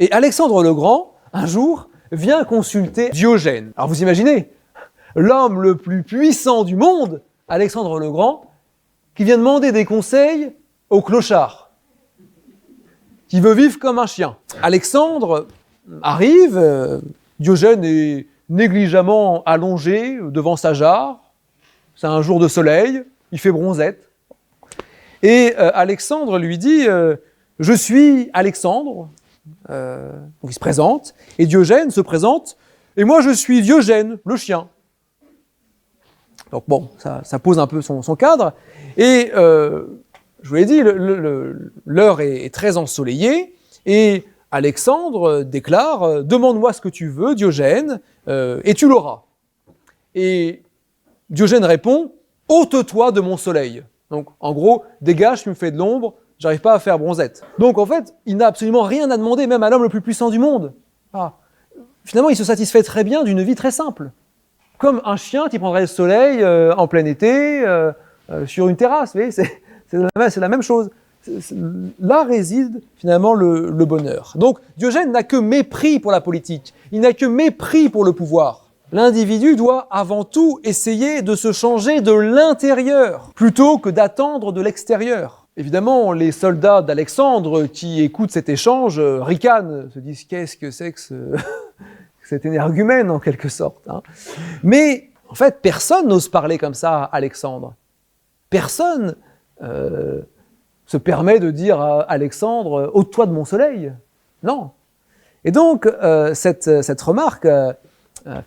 Et Alexandre le Grand, un jour, vient consulter Diogène. Alors vous imaginez, l'homme le plus puissant du monde, Alexandre le Grand, qui vient demander des conseils au clochard, qui veut vivre comme un chien. Alexandre arrive, Diogène est négligemment allongé devant sa jarre, c'est un jour de soleil, il fait bronzette. Et Alexandre lui dit « Je suis Alexandre ». Donc il se présente, et Diogène se présente « Et moi je suis Diogène, le chien ». Donc bon, ça pose un peu son cadre. Et je vous l'ai dit, l'heure est très ensoleillée, et Alexandre déclare « Demande-moi ce que tu veux, Diogène, et tu l'auras ». Et Diogène répond « Ôte-toi de mon soleil ». Donc en gros, dégage, tu me fais de l'ombre, j'arrive pas à faire bronzette. Donc en fait, il n'a absolument rien à demander, même à l'homme le plus puissant du monde. Ah. Finalement, il se satisfait très bien d'une vie très simple. Comme un chien qui prendrait le soleil en plein été, sur une terrasse, vous voyez, c'est la même chose. Là réside finalement le bonheur. Donc Diogène n'a que mépris pour la politique, il n'a que mépris pour le pouvoir. L'individu doit avant tout essayer de se changer de l'intérieur, plutôt que d'attendre de l'extérieur. Évidemment, les soldats d'Alexandre qui écoutent cet échange ricanent, se disent « qu'est-ce que c'est que cet énergumène en quelque sorte hein ?» Mais en fait, personne n'ose parler comme ça à Alexandre. Personne se permet de dire à Alexandre « ôte-toi de mon soleil ». Non. Et donc, cette remarque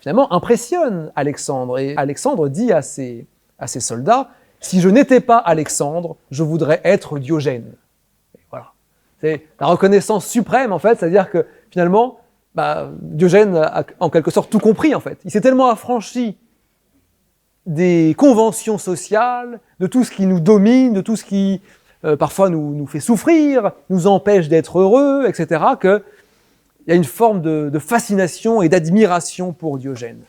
finalement impressionne Alexandre. Et Alexandre dit à ses soldats « Si je n'étais pas Alexandre, je voudrais être Diogène ». Voilà. C'est la reconnaissance suprême en fait, c'est-à-dire que finalement, Diogène a en quelque sorte tout compris en fait. Il s'est tellement affranchi des conventions sociales, de tout ce qui nous domine, de tout ce qui parfois nous fait souffrir, nous empêche d'être heureux, etc., qu'il y a une forme de fascination et d'admiration pour Diogène.